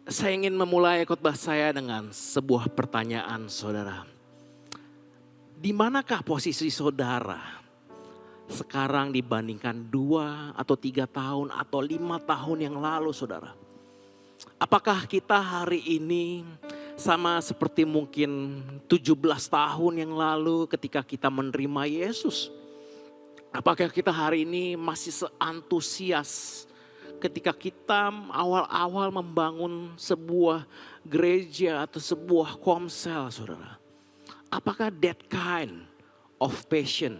Saya ingin memulai khotbah saya dengan sebuah pertanyaan, saudara. Di manakah posisi saudara sekarang dibandingkan 2 atau 3 tahun atau 5 tahun yang lalu, saudara? Apakah kita hari ini sama seperti mungkin 17 tahun yang lalu ketika kita menerima Yesus? Apakah kita hari ini masih seantusias ketika kita awal-awal membangun sebuah gereja atau sebuah komsel, saudara? Apakah that kind of passion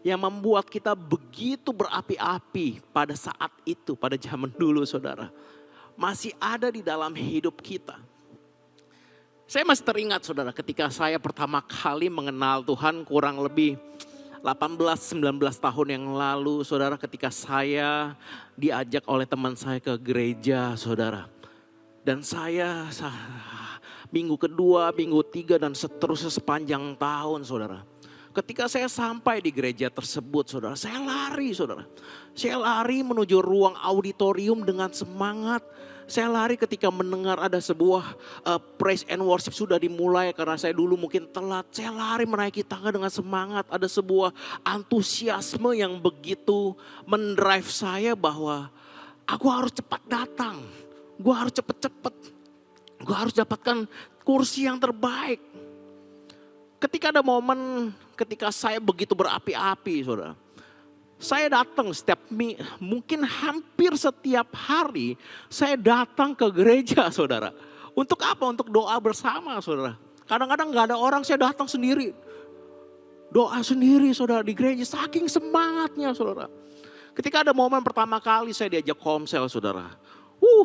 yang membuat kita begitu berapi-api pada saat itu, pada zaman dulu, saudara, masih ada di dalam hidup kita? Saya masih teringat, saudara, ketika saya pertama kali mengenal Tuhan kurang lebih 18-19 tahun yang lalu, saudara, ketika saya diajak oleh teman saya ke gereja, saudara. Dan saya minggu kedua, minggu 3 dan seterusnya sepanjang tahun, saudara. Ketika saya sampai di gereja tersebut, saudara, saya lari, saudara. Saya lari menuju ruang auditorium dengan semangat. Saya lari ketika mendengar ada sebuah praise and worship sudah dimulai karena saya dulu mungkin telat. Saya lari menaiki tangga dengan semangat. Ada sebuah antusiasme yang begitu mendrive saya bahwa aku harus cepat datang. Gue harus cepet-cepet. Gue harus dapatkan kursi yang terbaik. Ketika ada momen ketika saya begitu berapi-api, saudara. Saya datang mungkin hampir setiap hari saya datang ke gereja, saudara. Untuk apa? Untuk doa bersama, saudara. Kadang-kadang gak ada orang, saya datang sendiri. Doa sendiri, saudara, di gereja. Saking semangatnya, saudara. Ketika ada momen pertama kali saya diajak komsel, saudara.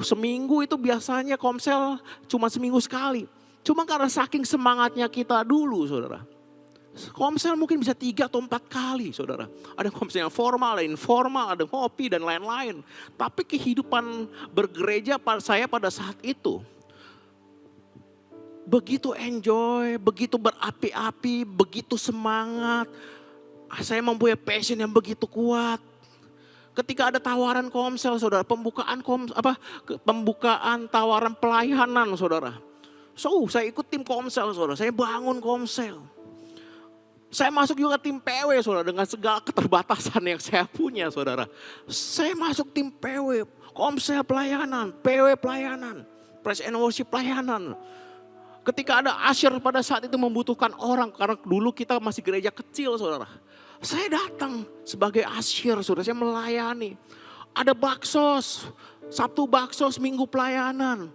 Seminggu itu biasanya komsel cuma seminggu sekali. Cuma karena saking semangatnya kita dulu, saudara. Komsel mungkin bisa 3 atau 4 kali, saudara. Ada komsel yang formal, ada informal, ada ngopi dan lain-lain. Tapi kehidupan bergereja saya pada saat itu begitu enjoy, begitu berapi-api, begitu semangat. Saya mempunyai passion yang begitu kuat. Ketika ada tawaran komsel, saudara, pembukaan tawaran pelayanan, saudara. Saya ikut tim komsel, saudara. Saya bangun komsel. Saya masuk juga tim PW, saudara, dengan segala keterbatasan yang saya punya, saudara. Saya masuk tim PW, komsel pelayanan, PW pelayanan, praise and worship pelayanan. Ketika ada usher pada saat itu membutuhkan orang, karena dulu kita masih gereja kecil, saudara. Saya datang sebagai usher, saudara, saya melayani. Ada baksos, Sabtu baksos, Minggu pelayanan.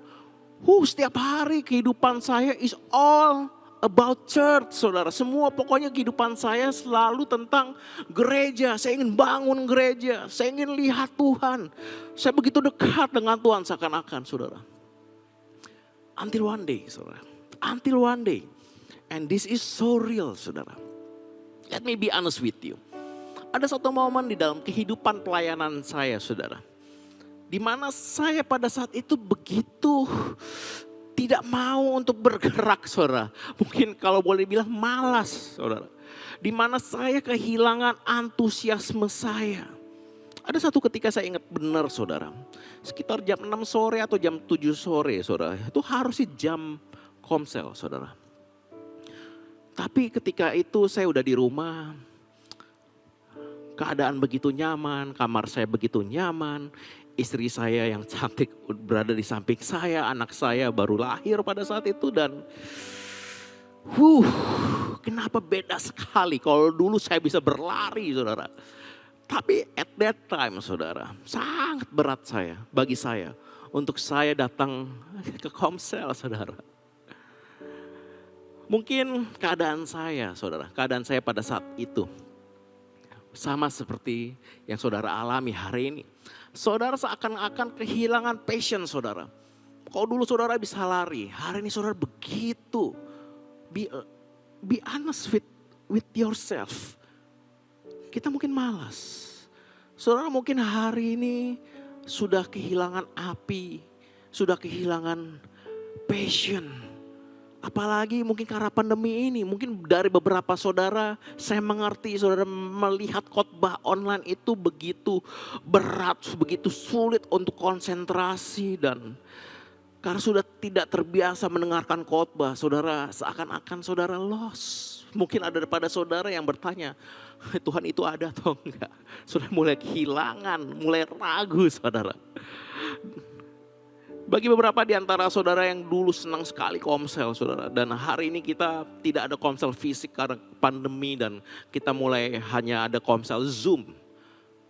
Setiap hari kehidupan saya is all about church, saudara. Semua pokoknya kehidupan saya selalu tentang gereja. Saya ingin bangun gereja. Saya ingin lihat Tuhan. Saya begitu dekat dengan Tuhan seakan-akan, saudara. Until one day, saudara. Until one day. And this is so real, saudara. Let me be honest with you. Ada satu momen di dalam kehidupan pelayanan saya, saudara. Di mana saya pada saat itu begitu tidak mau untuk bergerak, saudara. Mungkin kalau boleh bilang malas, saudara. Di mana saya kehilangan antusiasme saya. Ada satu ketika saya ingat benar, saudara. Sekitar jam 6 sore atau jam 7 sore, saudara. Itu harus sih jam komsel, saudara. Tapi ketika itu saya udah di rumah. Keadaan begitu nyaman, kamar saya begitu nyaman. Istri saya yang cantik berada di samping saya, anak saya baru lahir pada saat itu dan kenapa beda sekali kalau dulu saya bisa berlari, saudara. Tapi at that time, saudara, sangat berat bagi saya untuk saya datang ke komsel, saudara. Mungkin keadaan saya, saudara, keadaan saya pada saat itu sama seperti yang saudara alami hari ini. Saudara seakan-akan kehilangan passion, saudara. Kalau dulu saudara bisa lari, hari ini saudara begitu. Be honest with yourself. Kita mungkin malas. Saudara mungkin hari ini sudah kehilangan api, sudah kehilangan passion. Apalagi mungkin karena pandemi ini, mungkin dari beberapa saudara, saya mengerti saudara melihat khotbah online itu begitu berat, begitu sulit untuk konsentrasi dan Karena sudah tidak terbiasa mendengarkan khotbah, saudara seakan-akan saudara lost. Mungkin ada pada saudara yang bertanya, Tuhan itu ada atau enggak? Sudah mulai kehilangan, mulai ragu saudara. Bagi beberapa di antara saudara yang dulu senang sekali komsel saudara. Dan hari ini kita tidak ada komsel fisik karena pandemi dan kita mulai hanya ada komsel Zoom.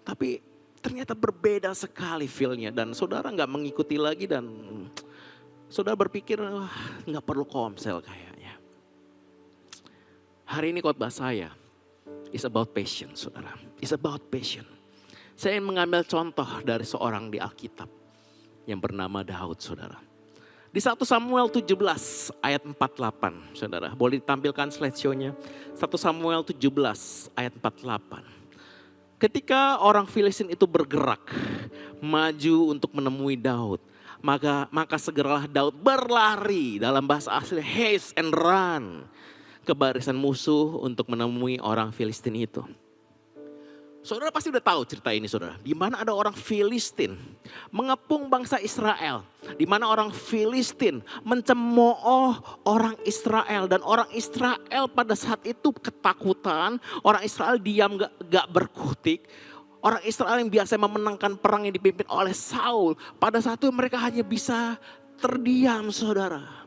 Tapi ternyata berbeda sekali feel-nya dan saudara nggak mengikuti lagi dan saudara berpikir nggak perlu komsel kayaknya. Hari ini khotbah saya is about passion saudara. Is about passion. Saya ingin mengambil contoh dari seorang di Alkitab yang bernama Daud saudara. Di 1 Samuel 17 ayat 48 saudara. Boleh ditampilkan slideshow-nya. 1 Samuel 17 ayat 48. Ketika orang Filistin itu bergerak maju untuk menemui Daud, maka segeralah Daud berlari, dalam bahasa asli haste and run, ke barisan musuh untuk menemui orang Filistin itu. Saudara pasti udah tahu cerita ini saudara. Di mana ada orang Filistin mengepung bangsa Israel. Di mana orang Filistin mencemooh orang Israel. Dan orang Israel pada saat itu ketakutan. Orang Israel diam gak berkutik. Orang Israel yang biasa memenangkan perang yang dipimpin oleh Saul. Pada saat itu mereka hanya bisa terdiam saudara.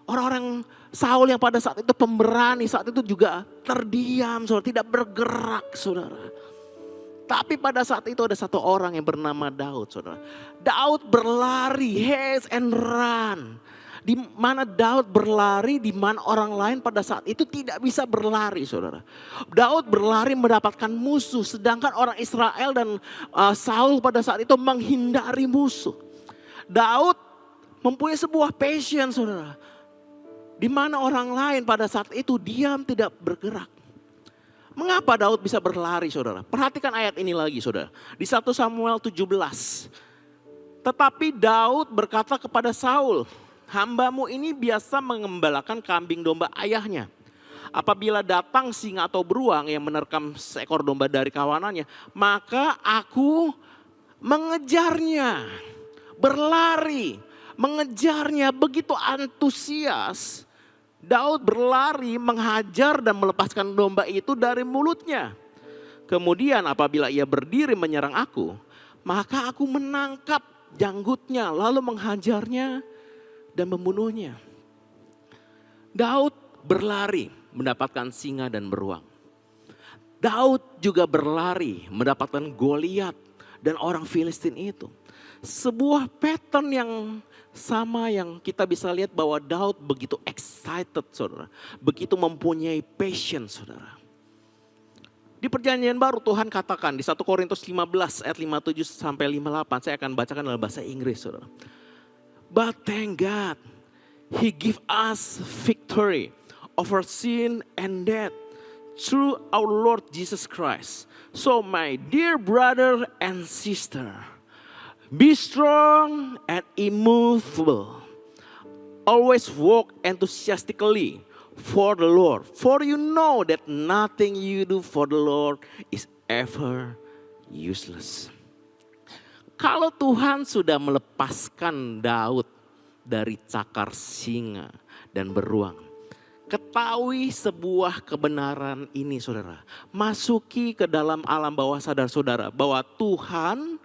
Orang-orang Saul yang pada saat itu pemberani saat itu juga terdiam saudara. Tidak bergerak saudara. Tapi pada saat itu ada satu orang yang bernama Daud saudara. Daud berlari, haste and run. Di mana Daud berlari, di mana orang lain pada saat itu tidak bisa berlari saudara. Daud berlari mendapatkan musuh. Sedangkan orang Israel dan Saul pada saat itu menghindari musuh. Daud mempunyai sebuah passion saudara. Di mana orang lain pada saat itu diam tidak bergerak. Mengapa Daud bisa berlari saudara? Perhatikan ayat ini lagi saudara. Di 1 Samuel 17. Tetapi Daud berkata kepada Saul, hambamu ini biasa mengembalakan kambing domba ayahnya. Apabila datang singa atau beruang yang menerkam seekor domba dari kawanannya, maka aku mengejarnya, berlari, mengejarnya begitu antusias. Daud berlari menghajar dan melepaskan domba itu dari mulutnya. Kemudian apabila ia berdiri menyerang aku, maka aku menangkap janggutnya lalu menghajarnya dan membunuhnya. Daud berlari mendapatkan singa dan beruang. Daud juga berlari mendapatkan Goliat dan orang Filistin itu. Sebuah pattern yang sama yang kita bisa lihat bahwa Daud begitu excited saudara. Begitu mempunyai passion saudara. Di perjanjian baru Tuhan katakan di 1 Korintus 15 ayat 57 sampai 58. Saya akan bacakan dalam bahasa Inggris saudara. But thank God He give us victory over sin and death through our Lord Jesus Christ. So my dear brother and sister, be strong and immovable. Always walk enthusiastically for the Lord. For you know that nothing you do for the Lord is ever useless. Kalau Tuhan sudah melepaskan Daud dari cakar singa dan beruang, ketahui sebuah kebenaran ini saudara. Masuki ke dalam alam bawah sadar saudara bahwa Tuhan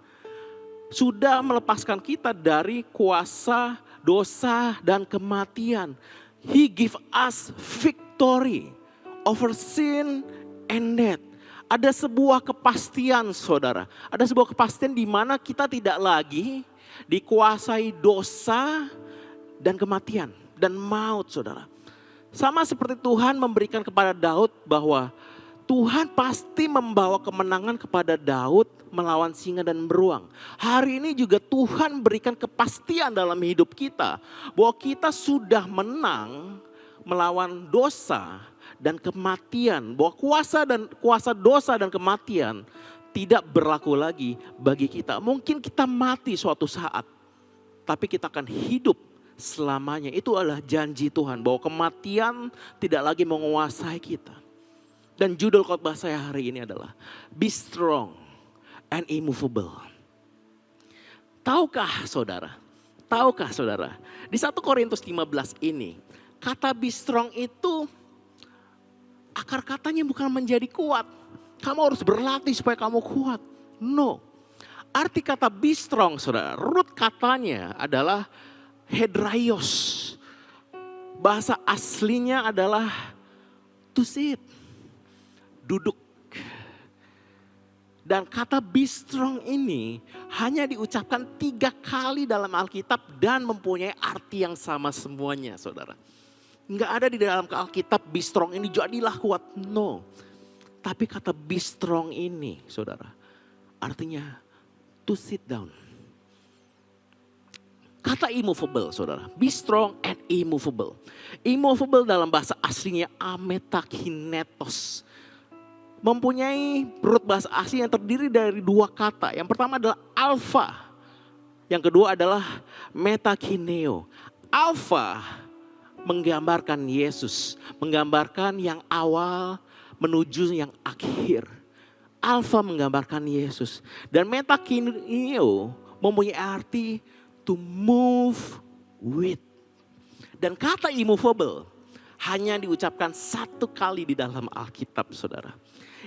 sudah melepaskan kita dari kuasa dosa dan kematian. He give us victory over sin and death. Ada sebuah kepastian saudara. Ada sebuah kepastian di mana kita tidak lagi dikuasai dosa dan kematian dan maut saudara. Sama seperti Tuhan memberikan kepada Daud bahwa Tuhan pasti membawa kemenangan kepada Daud melawan singa dan beruang. Hari ini juga Tuhan berikan kepastian dalam hidup kita bahwa kita sudah menang melawan dosa dan kematian. Bahwa kuasa dosa dan kematian tidak berlaku lagi bagi kita. Mungkin kita mati suatu saat, tapi kita akan hidup selamanya. Itu adalah janji Tuhan bahwa kematian tidak lagi menguasai kita. Dan judul khotbah saya hari ini adalah Be Strong and Immovable. Tahukah saudara, Tahukah saudara, di 1 Korintus 15 ini, kata be strong itu akar katanya bukan menjadi kuat. Kamu harus berlatih supaya kamu kuat. No. Arti kata be strong saudara, root katanya adalah hedraios. Bahasa aslinya adalah to sit, duduk. Dan kata be strong ini hanya diucapkan 3 kali dalam Alkitab dan mempunyai arti yang sama semuanya saudara. Enggak ada di dalam Alkitab be strong ini jadilah kuat. No. Tapi kata be strong ini saudara artinya to sit down. Kata immovable saudara, be strong and immovable. Immovable dalam bahasa aslinya ametakinetos. Mempunyai root bahasa asli yang terdiri dari 2 kata. Yang pertama adalah alpha. Yang kedua adalah metakineo. Alpha menggambarkan Yesus. Menggambarkan yang awal menuju yang akhir. Alpha menggambarkan Yesus. Dan metakineo mempunyai arti to move with. Dan kata immovable hanya diucapkan 1 kali di dalam Alkitab saudara.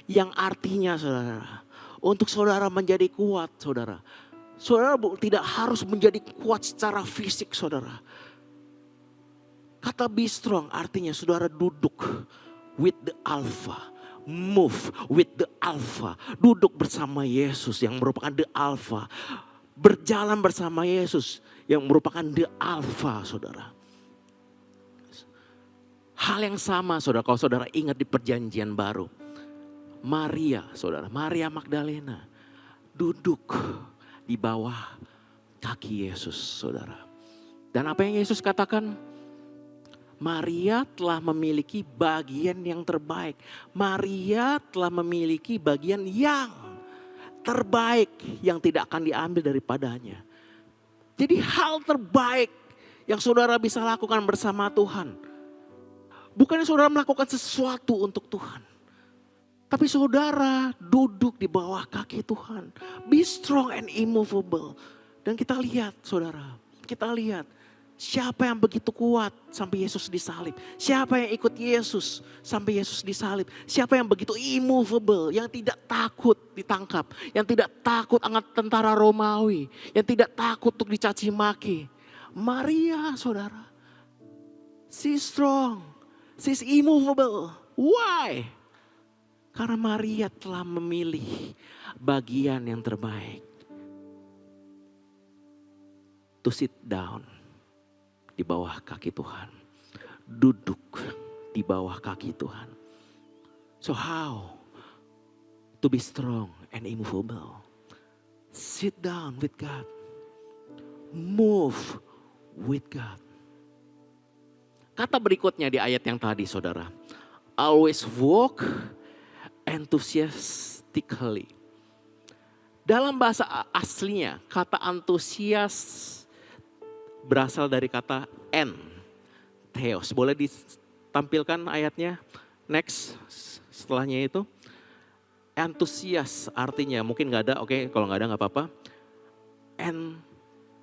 Yang artinya saudara, untuk saudara menjadi kuat saudara. Saudara tidak harus menjadi kuat secara fisik saudara. Kata be strong artinya saudara duduk with the alpha. Move with the alpha. Duduk bersama Yesus yang merupakan the alpha. Berjalan bersama Yesus yang merupakan the alpha saudara. Hal yang sama saudara kalau saudara ingat di perjanjian baru. Maria saudara, Maria Magdalena duduk di bawah kaki Yesus saudara. Dan apa yang Yesus katakan? Maria telah memiliki bagian yang terbaik. Maria telah memiliki bagian yang terbaik yang tidak akan diambil daripadanya. Jadi hal terbaik yang saudara bisa lakukan bersama Tuhan. Bukannya saudara melakukan sesuatu untuk Tuhan. Tapi saudara duduk di bawah kaki Tuhan. Be strong and immovable. Dan kita lihat saudara, kita lihat siapa yang begitu kuat sampai Yesus disalib. Siapa yang ikut Yesus sampai Yesus disalib. Siapa yang begitu immovable, yang tidak takut ditangkap. Yang tidak takut angkat tentara Romawi. Yang tidak takut untuk dicaci maki. Maria saudara. She's strong. She's immovable. Why? Karena Maria telah memilih bagian yang terbaik. To sit down di bawah kaki Tuhan. Duduk di bawah kaki Tuhan. So how to be strong and immovable? Sit down with God. Move with God. Kata berikutnya di ayat yang tadi saudara. Always walk enthusiastically. Dalam bahasa aslinya kata antusias berasal dari kata theos. Boleh ditampilkan ayatnya? Next, setelahnya itu. Antusias artinya mungkin gak ada, oke kalau gak ada gak apa-apa.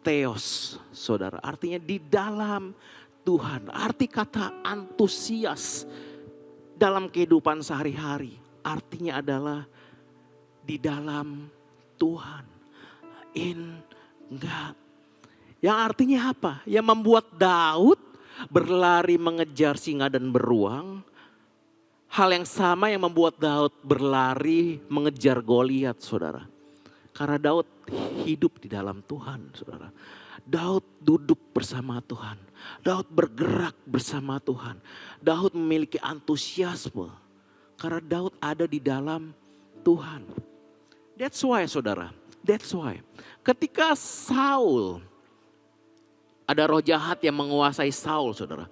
Theos saudara, artinya di dalam Tuhan. Arti kata antusias dalam kehidupan sehari-hari. Artinya adalah di dalam Tuhan. In God. Yang artinya apa? Yang membuat Daud berlari mengejar singa dan beruang. Hal yang sama yang membuat Daud berlari mengejar Goliat saudara. Karena Daud hidup di dalam Tuhan saudara. Daud duduk bersama Tuhan. Daud bergerak bersama Tuhan. Daud memiliki antusiasme. Karena Daud ada di dalam Tuhan. That's why saudara. That's why. Ketika Saul. Ada roh jahat yang menguasai Saul saudara.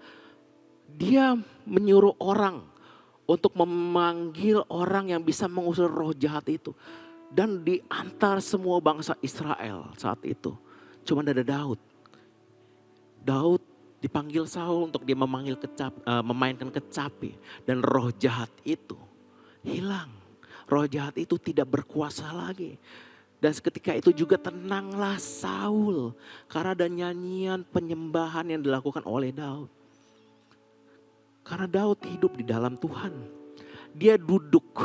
Dia menyuruh orang. Untuk memanggil orang yang bisa mengusir roh jahat itu. Dan di antara semua bangsa Israel saat itu. Cuma ada Daud. Daud dipanggil Saul untuk dia memainkan kecapi. Dan roh jahat itu hilang. Roh jahat itu tidak berkuasa lagi. Dan seketika itu juga tenanglah Saul. Karena ada nyanyian penyembahan yang dilakukan oleh Daud. Karena Daud hidup di dalam Tuhan. Dia duduk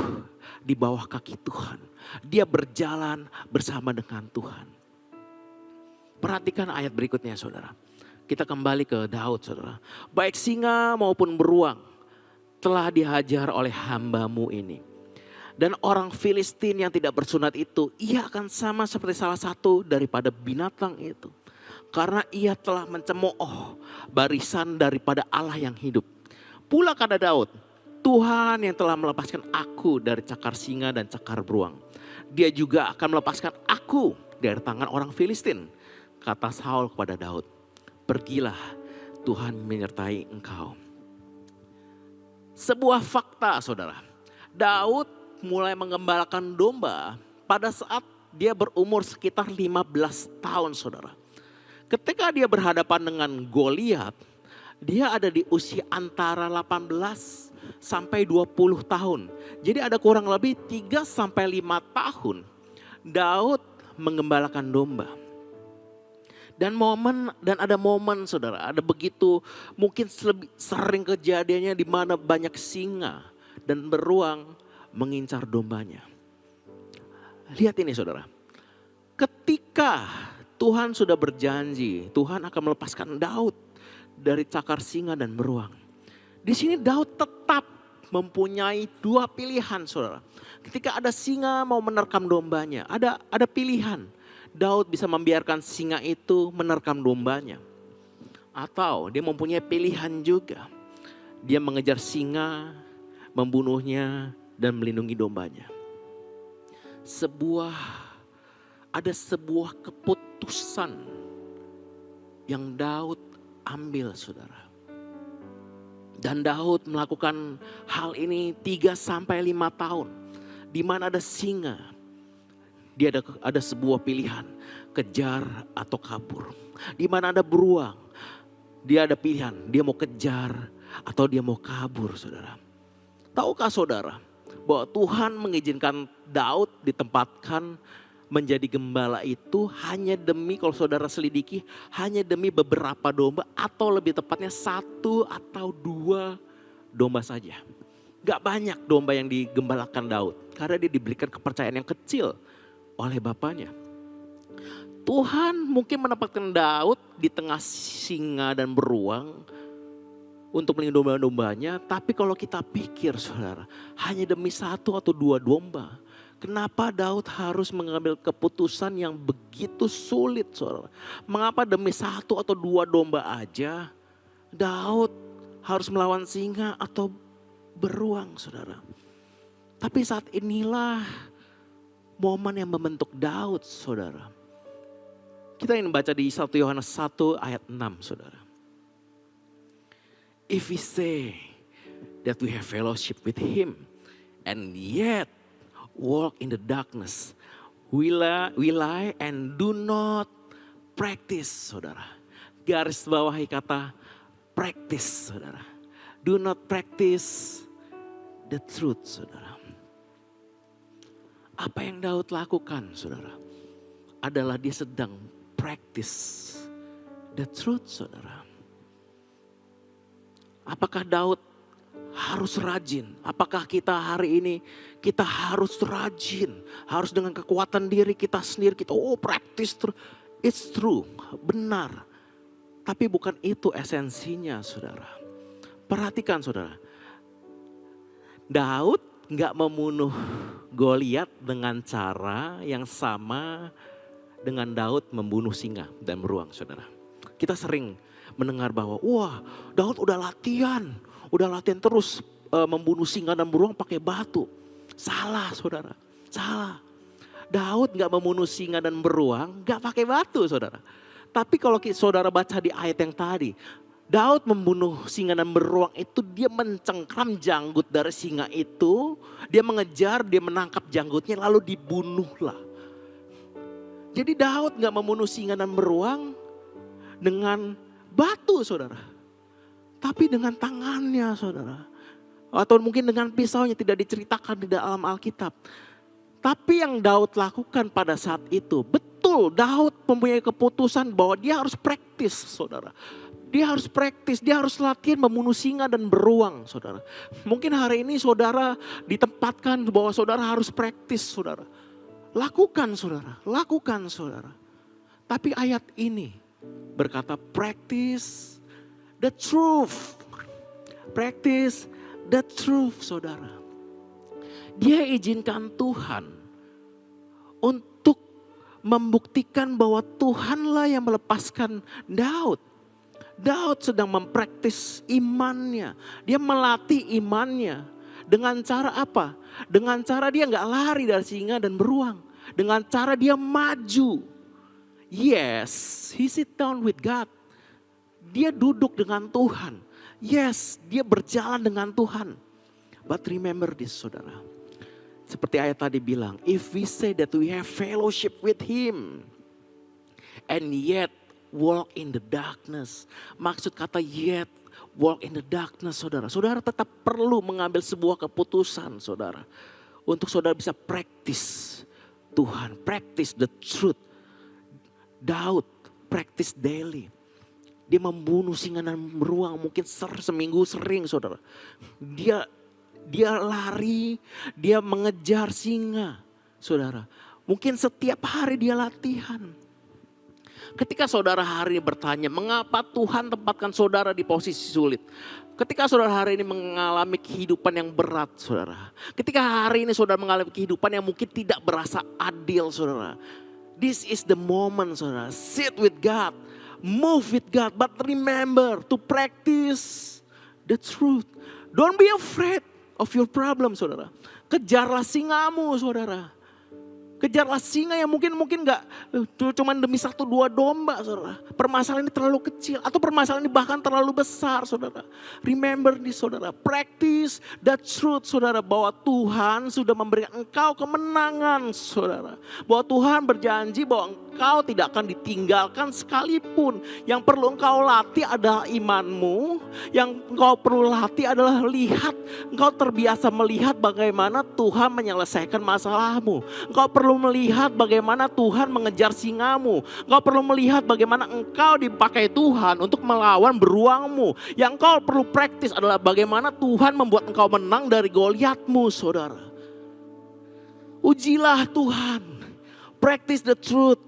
di bawah kaki Tuhan. Dia berjalan bersama dengan Tuhan. Perhatikan ayat berikutnya saudara. Kita kembali ke Daud saudara. Baik singa maupun beruang telah dihajar oleh hamba-Mu ini. Dan orang Filistin yang tidak bersunat itu, ia akan sama seperti salah satu daripada binatang itu. Karena ia telah mencemooh barisan daripada Allah yang hidup. Pula kata Daud, Tuhan yang telah melepaskan aku dari cakar singa dan cakar beruang. Dia juga akan melepaskan aku dari tangan orang Filistin. Kata Saul kepada Daud, pergilah, Tuhan menyertai engkau. Sebuah fakta saudara, Daud mulai mengembalakan domba pada saat dia berumur sekitar 15 tahun saudara. Ketika dia berhadapan dengan Goliat, dia ada di usia antara 18 sampai 20 tahun. Jadi ada kurang lebih 3 sampai 5 tahun Daud mengembalakan domba. Dan ada momen saudara, ada begitu mungkin sering kejadiannya di mana banyak singa dan beruang mengincar dombanya. Lihat ini saudara. Ketika Tuhan sudah berjanji, Tuhan akan melepaskan Daud dari cakar singa dan beruang. Di sini Daud tetap mempunyai 2 pilihan saudara. Ketika ada singa mau menerkam dombanya, ada pilihan. Daud bisa membiarkan singa itu menerkam dombanya. Atau dia mempunyai pilihan juga. Dia mengejar singa, membunuhnya, dan melindungi dombanya. Ada sebuah keputusan yang Daud ambil saudara. Dan Daud melakukan hal ini 3 sampai 5 tahun. Di mana ada singa, dia ada sebuah pilihan, kejar atau kabur. Di mana ada beruang, dia ada pilihan, dia mau kejar atau dia mau kabur saudara. Tahukah saudara bahwa Tuhan mengizinkan Daud ditempatkan menjadi gembala itu hanya demi, kalau saudara selidiki, hanya demi beberapa domba atau lebih tepatnya 1 atau 2 domba saja. Gak banyak domba yang digembalakan Daud karena dia diberikan kepercayaan yang kecil oleh bapaknya. Tuhan mungkin menempatkan Daud di tengah singa dan beruang untuk melindungi domba-dombanya. Tapi kalau kita pikir saudara, hanya demi 1 atau 2 domba. Kenapa Daud harus mengambil keputusan yang begitu sulit saudara? Mengapa demi 1 atau 2 domba aja Daud harus melawan singa atau beruang saudara? Tapi saat inilah momen yang membentuk Daud saudara. Kita ingin baca di 1 Yohanes 1 ayat 6 saudara. If we say that we have fellowship with him and yet walk in the darkness, we lie and do not practice saudara. Garis bawahi kata practice saudara. Do not practice the truth saudara. Apa yang Daud lakukan saudara? Adalah dia sedang practice the truth saudara. Apakah Daud harus rajin? Apakah kita hari ini kita harus rajin? Harus dengan kekuatan diri kita sendiri kita practice terus. It's true, benar. Tapi bukan itu esensinya saudara. Perhatikan saudara. Daud gak membunuh Goliat dengan cara yang sama dengan Daud membunuh singa dan beruang saudara. Kita sering mendengar bahwa Daud udah latihan terus membunuh singa dan beruang pakai batu. Salah saudara, salah. Daud gak membunuh singa dan beruang gak pakai batu saudara. Tapi kalau saudara baca di ayat yang tadi, Daud membunuh singa dan beruang itu dia mencengkram janggut dari singa itu. Dia mengejar, dia menangkap janggutnya lalu dibunuhlah. Jadi Daud gak membunuh singa dan beruang dengan batu saudara. Tapi dengan tangannya saudara. Atau mungkin dengan pisaunya tidak diceritakan di dalam Alkitab. Tapi yang Daud lakukan pada saat itu, betul Daud mempunyai keputusan bahwa dia harus praktis, saudara. Dia harus praktis, dia harus latihan membunuh singa dan beruang, saudara. Mungkin hari ini saudara ditempatkan bahwa saudara harus praktis, saudara. Lakukan, saudara. Lakukan, saudara. Tapi ayat ini berkata practice the truth. Practice the truth, saudara. Dia izinkan Tuhan untuk membuktikan bahwa Tuhanlah yang melepaskan Daud. Daud sedang mempraktis imannya. Dia melatih imannya. Dengan cara apa? Dengan cara dia gak lari dari singa dan beruang. Dengan cara dia maju. Yes, he sit down with God. Dia duduk dengan Tuhan. Yes, dia berjalan dengan Tuhan. But remember this, saudara. Seperti ayat tadi bilang, if we say that we have fellowship with Him and yet walk in the darkness. Maksud kata yet walk in the darkness, saudara. Saudara tetap perlu mengambil sebuah keputusan, saudara. Untuk saudara bisa praktis Tuhan, praktis the truth. Daud praktis daily. Dia membunuh singa dan beruang mungkin seminggu sering, saudara. Dia lari, dia mengejar singa, saudara. Mungkin setiap hari dia latihan. Ketika saudara hari ini bertanya, mengapa Tuhan tempatkan saudara di posisi sulit? Ketika saudara hari ini mengalami kehidupan yang berat, saudara. Ketika hari ini saudara mengalami kehidupan yang mungkin tidak berasa adil, saudara. This is the moment, saudara. Sit with God, move with God, but remember to practice the truth. Don't be afraid of your problem, saudara. Kejarlah singamu, saudara. Kejarlah singa yang mungkin gak cuma demi 1-2 domba, saudara. Permasalahan ini terlalu kecil atau permasalahan ini bahkan terlalu besar, saudara. Remember this, saudara. Practice the truth, saudara. Bahwa Tuhan sudah memberikan engkau kemenangan, saudara. Bahwa Tuhan berjanji bahwa engkau tidak akan ditinggalkan sekalipun. Yang perlu engkau latih adalah imanmu. Yang engkau perlu latih adalah lihat. Engkau terbiasa melihat bagaimana Tuhan menyelesaikan masalahmu. Engkau perlu melihat bagaimana Tuhan mengejar singamu. Engkau perlu melihat bagaimana engkau dipakai Tuhan untuk melawan beruangmu. Yang engkau perlu praktis adalah bagaimana Tuhan membuat engkau menang dari Goliatmu, saudara. Ujilah Tuhan. Practice the truth.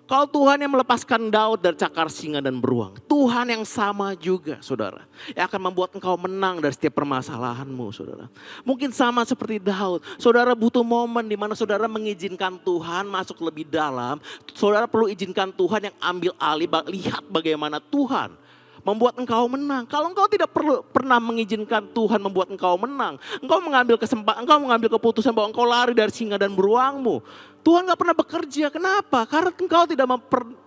Kalau Tuhan yang melepaskan Daud dari cakar singa dan beruang, Tuhan yang sama juga, saudara. Yang akan membuat engkau menang dari setiap permasalahanmu, saudara. Mungkin sama seperti Daud. Saudara butuh momen di mana saudara mengizinkan Tuhan masuk lebih dalam. Saudara perlu izinkan Tuhan yang ambil alih, lihat bagaimana Tuhan membuat engkau menang. Kalau engkau tidak pernah mengizinkan Tuhan membuat engkau menang, engkau mengambil keputusan bahwa engkau lari dari singa dan beruangmu. Tuhan gak pernah bekerja. Kenapa? Karena engkau tidak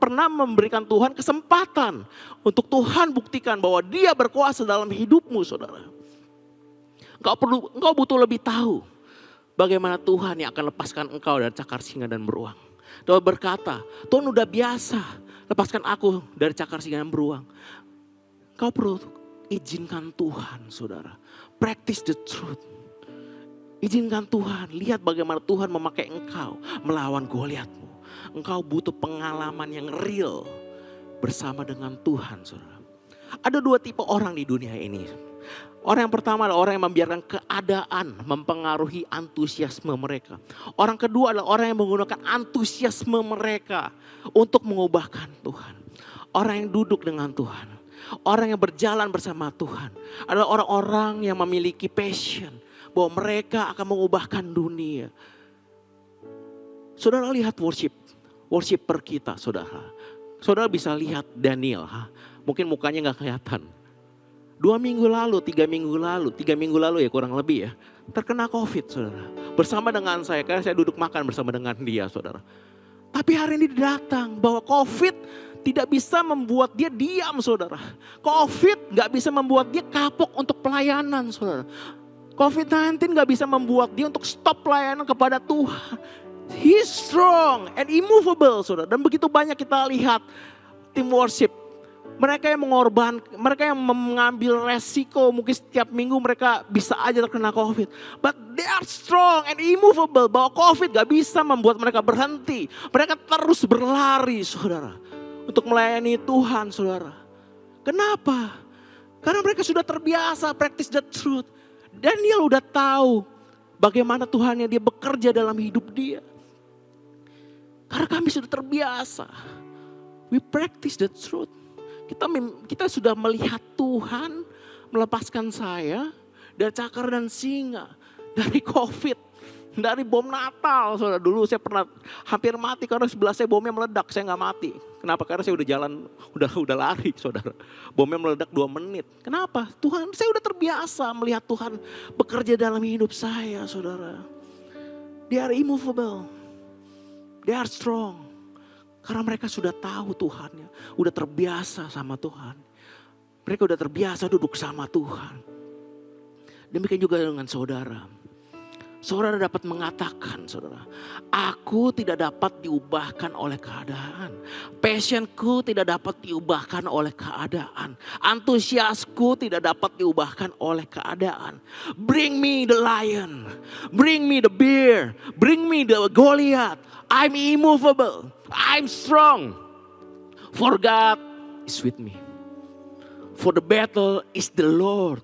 pernah memberikan Tuhan kesempatan untuk Tuhan buktikan bahwa Dia berkuasa dalam hidupmu, saudara. Engkau butuh lebih tahu bagaimana Tuhan yang akan lepaskan engkau dari cakar singa dan beruang. Daud berkata, Tuhan udah biasa lepaskan aku dari cakar singa dan beruang. Kau perlu izinkan Tuhan, saudara. Practice the truth. Izinkan Tuhan, lihat bagaimana Tuhan memakai engkau melawan Goliatmu. Engkau butuh pengalaman yang real bersama dengan Tuhan, saudara. Ada 2 tipe orang di dunia ini. Orang yang pertama adalah orang yang membiarkan keadaan mempengaruhi antusiasme mereka. Orang kedua adalah orang yang menggunakan antusiasme mereka untuk mengubahkan Tuhan. Orang yang duduk dengan Tuhan. Orang yang berjalan bersama Tuhan adalah orang-orang yang memiliki passion bahwa mereka akan mengubahkan dunia. Saudara lihat worshiper kita, saudara. Saudara bisa lihat Daniel, mungkin mukanya gak kelihatan. 2 minggu lalu, 3 minggu lalu ya kurang lebih ya, terkena COVID, saudara. Bersama dengan saya, karena saya duduk makan bersama dengan dia, saudara. Tapi hari ini datang bahwa COVID tidak bisa membuat dia diam, saudara. COVID gak bisa membuat dia kapok untuk pelayanan, saudara. COVID-19 gak bisa membuat dia untuk stop pelayanan kepada Tuhan. He's strong and immovable, saudara. Dan begitu banyak kita lihat tim worship Mereka yang mereka yang mengambil resiko, mungkin setiap minggu mereka bisa aja terkena COVID. But they are strong and immovable, bahwa COVID gak bisa membuat mereka berhenti. Mereka terus berlari, saudara, untuk melayani Tuhan, saudara. Kenapa? Karena mereka sudah terbiasa practice the truth. Daniel udah tahu bagaimana Tuhannya dia bekerja dalam hidup dia. Karena kami sudah terbiasa. We practice the truth. Kita sudah melihat Tuhan melepaskan saya dari cakar dan singa, dari COVID, dari bom Natal. Saudara, dulu saya pernah hampir mati karena sebelah saya bomnya meledak, saya nggak mati. Kenapa? Karena saya udah jalan, udah lari, saudara. Bomnya meledak 2 menit. Kenapa? Tuhan, saya udah terbiasa melihat Tuhan bekerja dalam hidup saya, saudara. They are immovable, they are strong. Karena mereka sudah tahu Tuhannya, udah terbiasa sama Tuhan. Mereka udah terbiasa duduk sama Tuhan. Demikian juga dengan saudara. Saudara dapat mengatakan, saudara, aku tidak dapat diubahkan oleh keadaan. Passionku tidak dapat diubahkan oleh keadaan. Antusiasku tidak dapat diubahkan oleh keadaan. Bring me the lion, bring me the bear, bring me the Goliath. I'm immovable, I'm strong. For God is with me. For the battle is the Lord.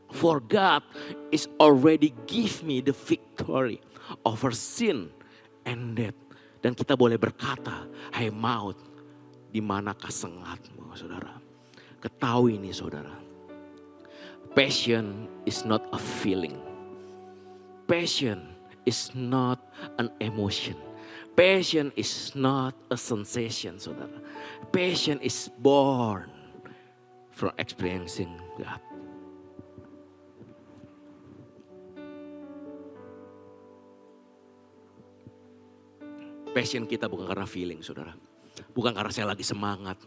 For God is already give me the victory over sin and death. Dan kita boleh berkata, hai maut, di manakah sengatmu, saudara? Ketahui ini, saudara. Passion is not a feeling. Passion is not an emotion. Passion is not a sensation, saudara. Passion is born from experiencing God. Passion kita bukan karena feeling, saudara. Bukan karena saya lagi semangat.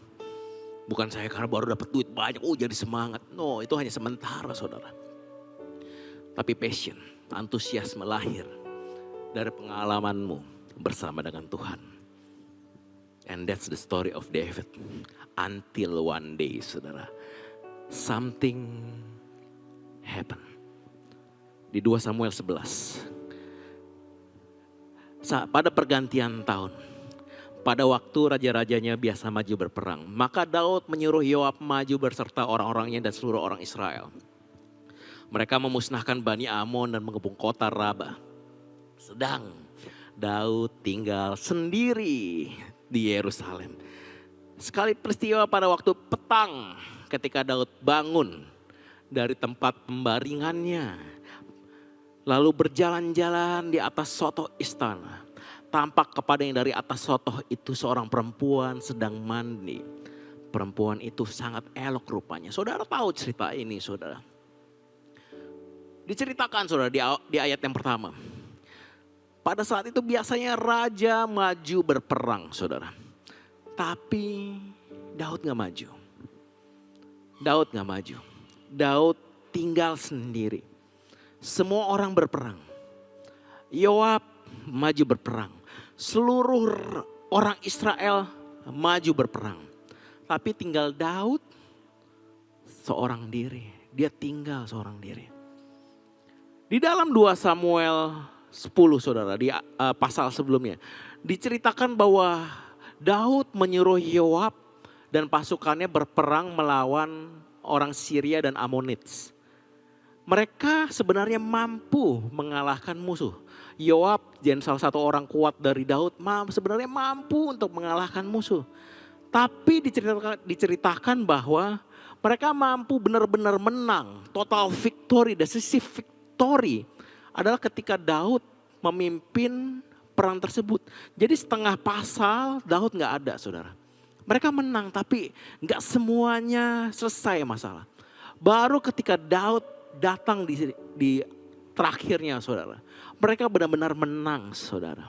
Bukan saya karena baru dapat duit banyak, jadi semangat. No, itu hanya sementara, saudara. Tapi passion, antusiasme lahir dari pengalamanmu bersama dengan Tuhan. And that's the story of David. Until one day, saudara, something happen. Di 2 Samuel 11. Pada pergantian tahun, pada waktu raja-rajanya biasa maju berperang, maka Daud menyuruh Yoab maju berserta orang-orangnya dan seluruh orang Israel. Mereka memusnahkan Bani Amon dan mengepung kota Raba. Sedang Daud tinggal sendiri di Yerusalem. Sekali peristiwa pada waktu petang ketika Daud bangun dari tempat pembaringannya. Lalu berjalan-jalan di atas sotoh istana. Tampak kepadanya dari atas sotoh itu seorang perempuan sedang mandi. Perempuan itu sangat elok rupanya. Saudara tahu cerita ini, saudara. Diceritakan, saudara, di ayat yang pertama. Pada saat itu biasanya raja maju berperang, saudara. Tapi Daud gak maju. Daud gak maju. Daud tinggal sendiri. Semua orang berperang. Yoab maju berperang. Seluruh orang Israel maju berperang. Tapi tinggal Daud seorang diri. Dia tinggal seorang diri. Di dalam 2 Samuel 10, saudara, di pasal sebelumnya, diceritakan bahwa Daud menyuruh Yoab dan pasukannya berperang melawan orang Syria dan Amonits. Mereka sebenarnya mampu mengalahkan musuh. Yoab, salah satu orang kuat dari Daud, sebenarnya mampu untuk mengalahkan musuh. Tapi diceritakan bahwa mereka mampu benar-benar menang. Total victory, decisive victory adalah ketika Daud memimpin perang tersebut. Jadi setengah pasal Daud gak ada, saudara. Mereka menang tapi gak semuanya selesai masalah. Baru ketika Daud datang di terakhirnya, saudara. Mereka benar-benar menang, saudara.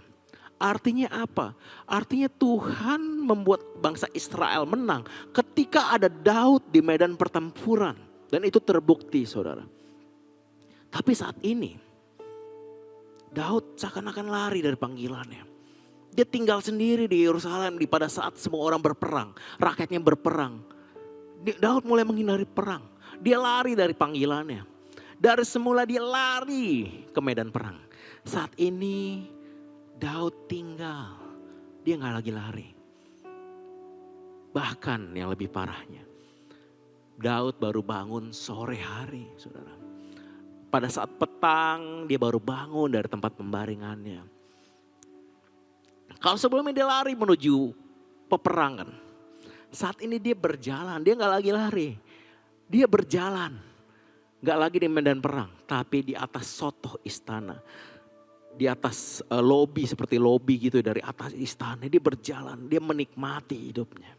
Artinya apa? Artinya Tuhan membuat bangsa Israel menang ketika ada Daud di medan pertempuran. Dan itu terbukti, saudara. Tapi saat ini Daud seakan-akan lari dari panggilannya. Dia tinggal sendiri di Yerusalem pada saat semua orang berperang, rakyatnya berperang. Daud mulai menghindari perang. Dia lari dari panggilannya. Dari semula dia lari ke medan perang. Saat ini Daud tinggal. Dia gak lagi lari. Bahkan yang lebih parahnya, Daud baru bangun sore hari, saudara. Pada saat petang dia baru bangun dari tempat pembaringannya. Kalau sebelumnya dia lari menuju peperangan. Saat ini dia berjalan, dia gak lagi lari. Dia berjalan. Gak lagi di medan perang, tapi di atas sotoh istana. Di atas lobi, seperti lobi gitu dari atas istana. Dia berjalan, dia menikmati hidupnya.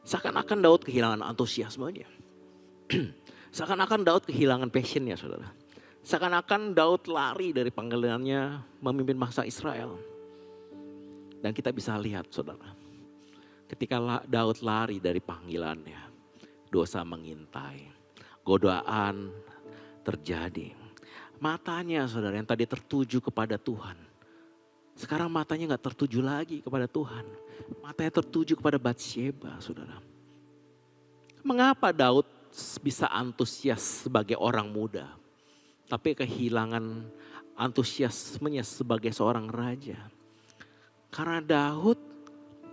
Seakan-akan Daud kehilangan antusiasmenya. Seakan-akan Daud kehilangan passionnya, saudara. Seakan-akan Daud lari dari panggilannya memimpin bangsa Israel. Dan kita bisa lihat, saudara. Ketika Daud lari dari panggilannya, dosa mengintai, godaan terjadi. Matanya, saudara, yang tadi tertuju kepada Tuhan, sekarang matanya gak tertuju lagi kepada Tuhan. Matanya tertuju kepada Batsheba, saudara. Mengapa Daud bisa antusias sebagai orang muda, tapi kehilangan antusiasmenya sebagai seorang raja? Karena Daud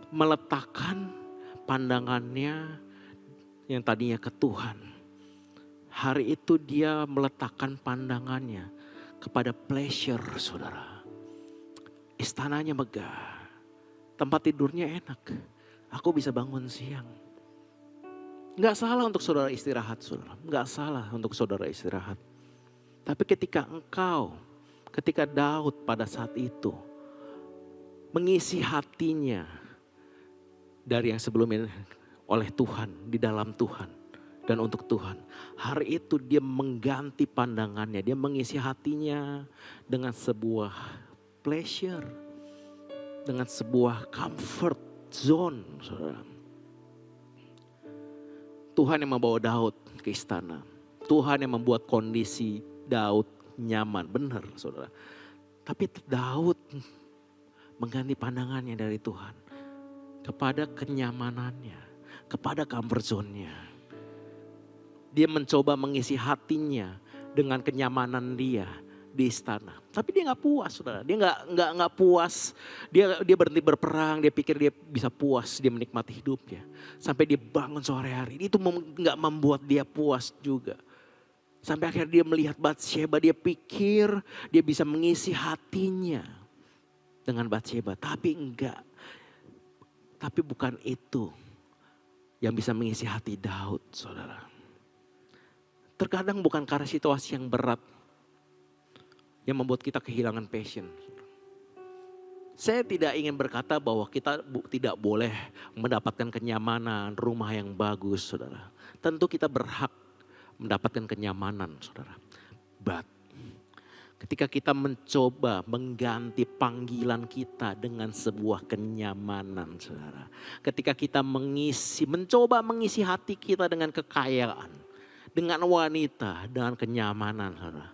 meletakkan pandangannya yang tadinya ke Tuhan. Hari itu dia meletakkan pandangannya kepada pleasure, saudara. Istananya megah, tempat tidurnya enak. Aku bisa bangun siang. Gak salah untuk saudara istirahat, saudara. Gak salah untuk saudara istirahat. Tapi ketika Daud pada saat itu mengisi hatinya dari yang sebelumnya oleh Tuhan, di dalam Tuhan dan untuk Tuhan. Hari itu dia mengganti pandangannya, dia mengisi hatinya dengan sebuah pleasure, dengan sebuah comfort zone, saudara. Tuhan yang membawa Daud ke istana. Tuhan yang membuat kondisi Daud nyaman, benar, saudara. Tapi Daud mengganti pandangannya dari Tuhan kepada kenyamanannya, kepada comfort zone-nya. Dia mencoba mengisi hatinya dengan kenyamanan dia di istana. Tapi dia gak puas, saudara. Dia gak puas. Dia berhenti berperang. Dia pikir dia bisa puas. Dia menikmati hidupnya. Sampai dia bangun sore hari. Itu gak membuat dia puas juga. Sampai akhirnya dia melihat Batsheba. Dia pikir dia bisa mengisi hatinya dengan Batsheba. Tapi enggak. Tapi bukan itu yang bisa mengisi hati Daud, saudara. Terkadang bukan karena situasi yang berat yang membuat kita kehilangan passion. Saya tidak ingin berkata bahwa kita tidak boleh mendapatkan kenyamanan, rumah yang bagus, saudara. Tentu kita berhak mendapatkan kenyamanan, saudara. But ketika kita mencoba mengganti panggilan kita dengan sebuah kenyamanan, saudara. Ketika kita mencoba mengisi hati kita dengan kekayaan, dengan wanita, dengan kenyamanan, saudara.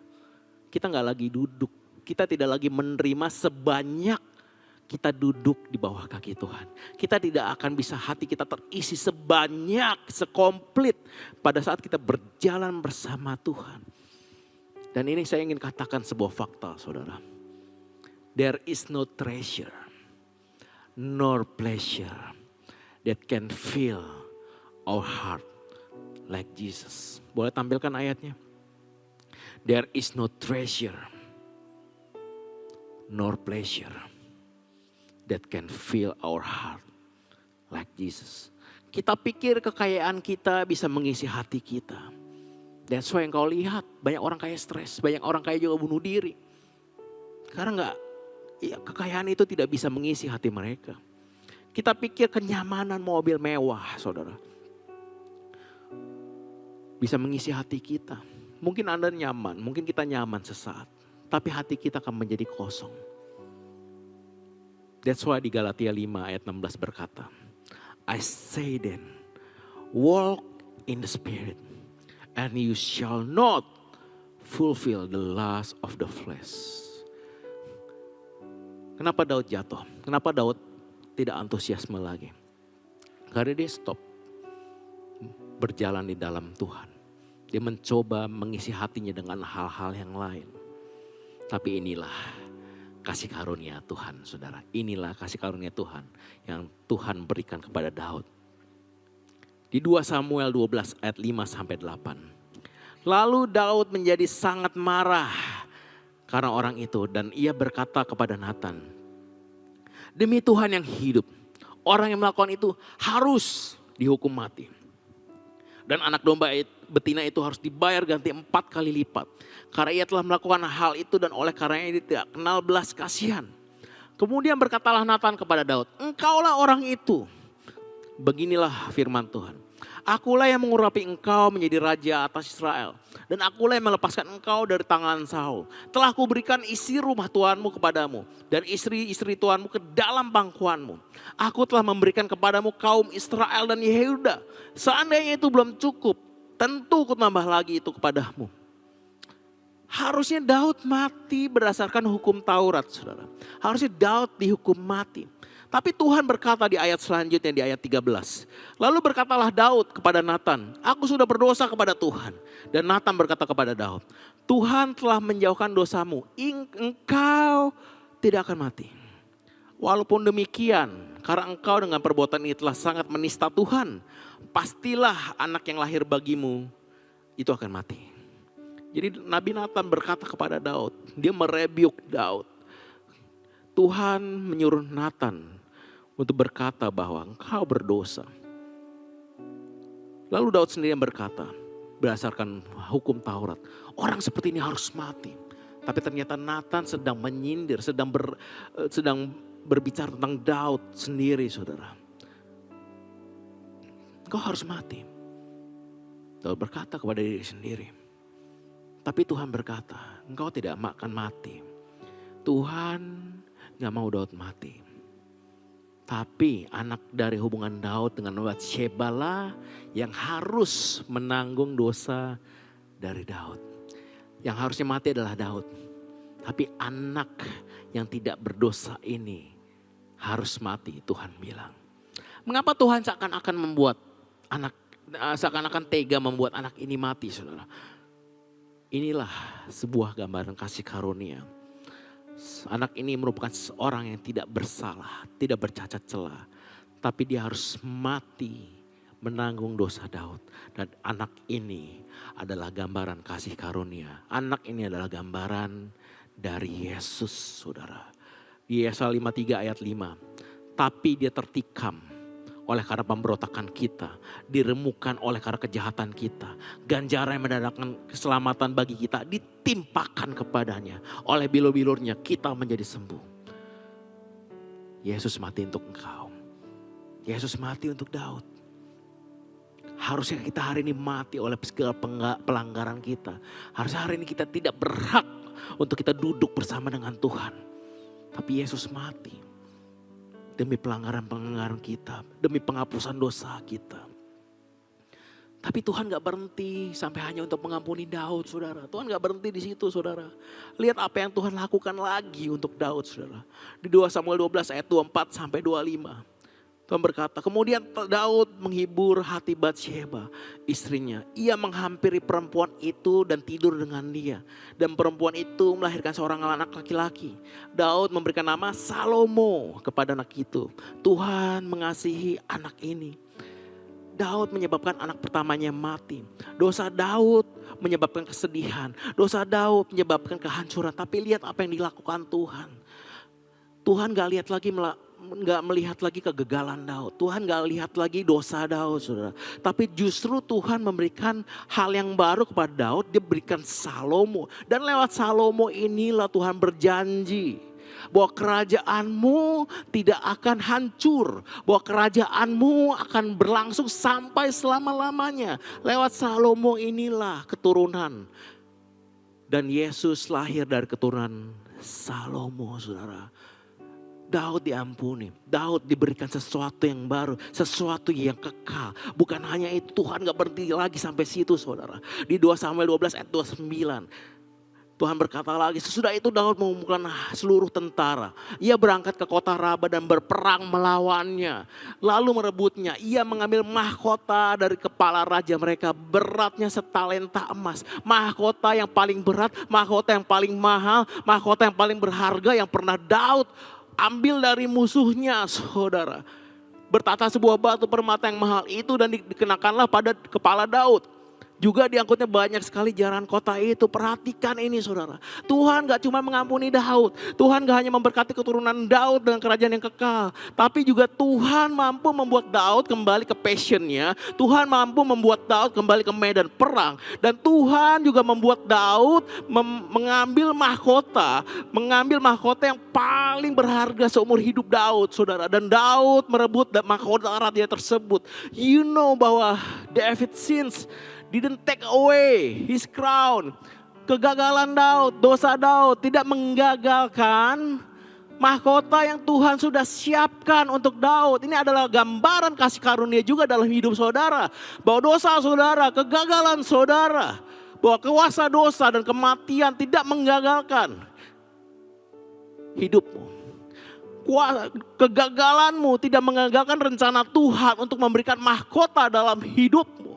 Kita gak lagi duduk, kita tidak lagi menerima sebanyak kita duduk di bawah kaki Tuhan. Kita tidak akan bisa hati kita terisi sekomplit pada saat kita berjalan bersama Tuhan. Dan ini saya ingin katakan sebuah fakta, saudara. There is no treasure, nor pleasure that can fill our heart like Jesus. Boleh tampilkan ayatnya? There is no treasure, nor pleasure that can fill our heart like Jesus. Kita pikir kekayaan kita bisa mengisi hati kita. That's why yang kau lihat banyak orang kaya stres, banyak orang kaya juga bunuh diri. Karena kekayaan itu tidak bisa mengisi hati mereka. Kita pikir kenyamanan mobil mewah, saudara, bisa mengisi hati kita. Mungkin Anda nyaman, mungkin kita nyaman sesaat, tapi hati kita akan menjadi kosong. That's why di Galatia 5 ayat 16 berkata, I say then, walk in the spirit, and you shall not fulfill the lust of the flesh. Kenapa Daud jatuh? Kenapa Daud tidak antusiasme lagi? Karena dia stop berjalan di dalam Tuhan. Dia mencoba mengisi hatinya dengan hal-hal yang lain. Tapi inilah kasih karunia Tuhan, saudara. Inilah kasih karunia Tuhan yang Tuhan berikan kepada Daud. Di 2 Samuel 12 ayat 5 sampai 8. Lalu Daud menjadi sangat marah karena orang itu, dan ia berkata kepada Nathan, demi Tuhan yang hidup, orang yang melakukan itu harus dihukum mati. Dan anak domba betina itu harus dibayar ganti 4 kali lipat. Karena ia telah melakukan hal itu dan oleh karenanya dia tidak kenal belas kasihan. Kemudian berkatalah Nathan kepada Daud, engkaulah orang itu. Beginilah firman Tuhan. Akulah yang mengurapi engkau menjadi raja atas Israel. Dan akulah yang melepaskan engkau dari tangan Saul. Telah kuberikan isi rumah Tuhanmu kepadamu. Dan istri-istri Tuhanmu ke dalam pangkuanmu. Aku telah memberikan kepadamu kaum Israel dan Yehuda. Seandainya itu belum cukup, tentu ku tambah lagi itu kepadamu. Harusnya Daud mati berdasarkan hukum Taurat, saudara. Harusnya Daud dihukum mati. Tapi Tuhan berkata di ayat selanjutnya, di ayat 13. Lalu berkatalah Daud kepada Nathan, aku sudah berdosa kepada Tuhan. Dan Nathan berkata kepada Daud, Tuhan telah menjauhkan dosamu, engkau tidak akan mati. Walaupun demikian, karena engkau dengan perbuatan ini telah sangat menista Tuhan, pastilah anak yang lahir bagimu itu akan mati. Jadi Nabi Nathan berkata kepada Daud, dia merebyuk Daud. Tuhan menyuruh Nathan untuk berkata bahwa engkau berdosa. Lalu Daud sendiri yang berkata, berdasarkan hukum Taurat, orang seperti ini harus mati. Tapi ternyata Nathan sedang menyindir, sedang berbicara tentang Daud sendiri, saudara. Engkau harus mati. Daud berkata kepada diri sendiri. Tapi Tuhan berkata, engkau tidak akan mati. Tuhan gak mau Daud mati. Tapi anak dari hubungan Daud dengan Batsheba lah yang harus menanggung dosa dari Daud. Yang harusnya mati adalah Daud. Tapi anak yang tidak berdosa ini harus mati, Tuhan bilang. Mengapa Tuhan seakan-akan tega membuat anak ini mati, saudara? Inilah sebuah gambaran kasih karunia. Anak ini merupakan seorang yang tidak bersalah, tidak bercacat celah. Tapi dia harus mati menanggung dosa Daud. Dan anak ini adalah gambaran kasih karunia. Anak ini adalah gambaran dari Yesus, saudara. Di Yesaya 53 ayat 5. Tapi dia tertikam oleh karena pemberontakan kita, diremukan oleh karena kejahatan kita. Ganjaran yang mendatangkan keselamatan bagi kita ditimpakan kepadanya. Oleh bilur-bilurnya kita menjadi sembuh. Yesus mati untuk engkau. Yesus mati untuk Daud. Harusnya kita hari ini mati oleh segala pelanggaran kita. Harusnya hari ini kita tidak berhak untuk kita duduk bersama dengan Tuhan. Tapi Yesus mati. Demi pelanggaran-pelanggaran kita. Demi penghapusan dosa kita. Tapi Tuhan gak berhenti sampai hanya untuk mengampuni Daud, saudara. Tuhan gak berhenti di situ, saudara. Lihat apa yang Tuhan lakukan lagi untuk Daud, saudara. Di 2 Samuel 12 ayat 24 sampai 25. Tuhan berkata, kemudian Daud menghibur hati Batsheba, istrinya. Ia menghampiri perempuan itu dan tidur dengan dia. Dan perempuan itu melahirkan seorang anak laki-laki. Daud memberikan nama Salomo kepada anak itu. Tuhan mengasihi anak ini. Daud menyebabkan anak pertamanya mati. Dosa Daud menyebabkan kesedihan. Dosa Daud menyebabkan kehancuran. Tapi lihat apa yang dilakukan Tuhan. Tuhan gak melihat lagi kegagalan Daud. Tuhan gak lihat lagi dosa Daud, saudara. Tapi justru Tuhan memberikan hal yang baru kepada Daud. Dia berikan Salomo. Dan lewat Salomo inilah Tuhan berjanji bahwa kerajaanmu tidak akan hancur. Bahwa kerajaanmu akan berlangsung sampai selama-lamanya. Lewat Salomo inilah keturunan. Dan Yesus lahir dari keturunan Salomo, saudara. Daud diampuni, Daud diberikan sesuatu yang baru, sesuatu yang kekal. Bukan hanya itu, Tuhan gak berhenti lagi sampai situ, saudara. Di 2 Samuel 12 ayat 29. Tuhan berkata lagi, sesudah itu Daud mengumpulkan seluruh tentara. Ia berangkat ke kota Raba dan berperang melawannya. Lalu merebutnya. Ia mengambil mahkota dari kepala raja mereka. Beratnya setalenta emas. Mahkota yang paling berat, mahkota yang paling mahal, mahkota yang paling berharga yang pernah Daud ambil dari musuhnya, saudara. Bertata sebuah batu permata yang mahal itu dan dikenakanlah pada kepala Daud. Juga diangkutnya banyak sekali jaran kota itu. Perhatikan ini saudara. Tuhan gak cuma mengampuni Daud. Tuhan gak hanya memberkati keturunan Daud dengan kerajaan yang kekal. Tapi juga Tuhan mampu membuat Daud kembali ke passionnya. Tuhan mampu membuat Daud kembali ke medan perang. Dan Tuhan juga membuat Daud mengambil mahkota. Mengambil mahkota yang paling berharga seumur hidup Daud saudara. Dan Daud merebut mahkota raja tersebut. You know bahwa David sins didn't take away his crown. Kegagalan Daud, dosa Daud tidak menggagalkan mahkota yang Tuhan sudah siapkan untuk Daud. Ini adalah gambaran kasih karunia juga dalam hidup saudara. Bahwa dosa saudara, kegagalan saudara, bahwa kuasa dosa dan kematian tidak menggagalkan hidupmu. Kegagalanmu tidak menggagalkan rencana Tuhan untuk memberikan mahkota dalam hidupmu.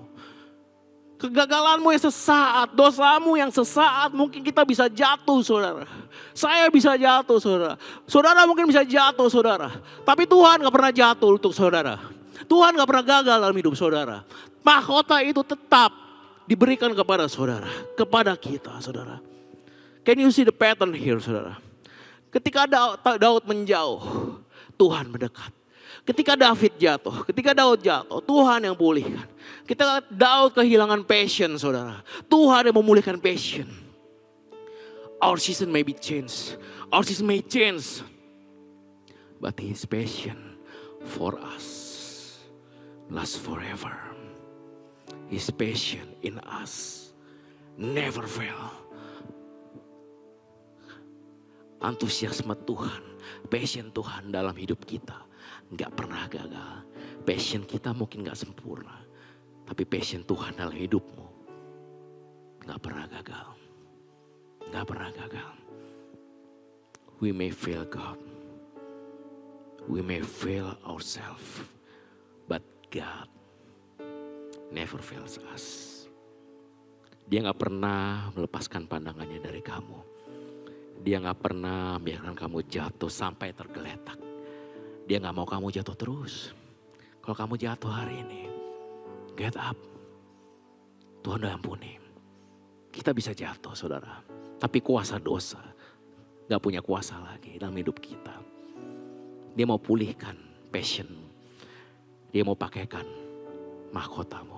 Kegagalanmu yang sesaat, dosamu yang sesaat, mungkin kita bisa jatuh saudara. Saya bisa jatuh saudara. Saudara mungkin bisa jatuh saudara. Tapi Tuhan gak pernah jatuh untuk saudara. Tuhan gak pernah gagal dalam hidup saudara. Mahkota itu tetap diberikan kepada saudara. Kepada kita saudara. Can you see the pattern here saudara? Ketika Daud menjauh, Tuhan mendekat. Ketika Daud jatuh, Tuhan yang pulihkan. Ketika Daud kehilangan passion, saudara, Tuhan yang memulihkan passion. Our season may be changed, our season may change, but His passion for us lasts forever. His passion in us never fail. Antusiasme Tuhan, passion Tuhan dalam hidup kita gak pernah gagal. Passion kita mungkin gak sempurna, tapi passion Tuhan dalam hidupmu gak pernah gagal. Gak pernah gagal. We may fail God, we may fail ourselves, but God never fails us. Dia gak pernah melepaskan pandangannya dari kamu. Dia gak pernah membiarkan kamu jatuh sampai tergeletak. Dia gak mau kamu jatuh terus. Kalau kamu jatuh hari ini, get up. Tuhan udah ampuni. Kita bisa jatuh saudara. Tapi kuasa dosa gak punya kuasa lagi dalam hidup kita. Dia mau pulihkan passion. Dia mau pakaikan mahkotamu.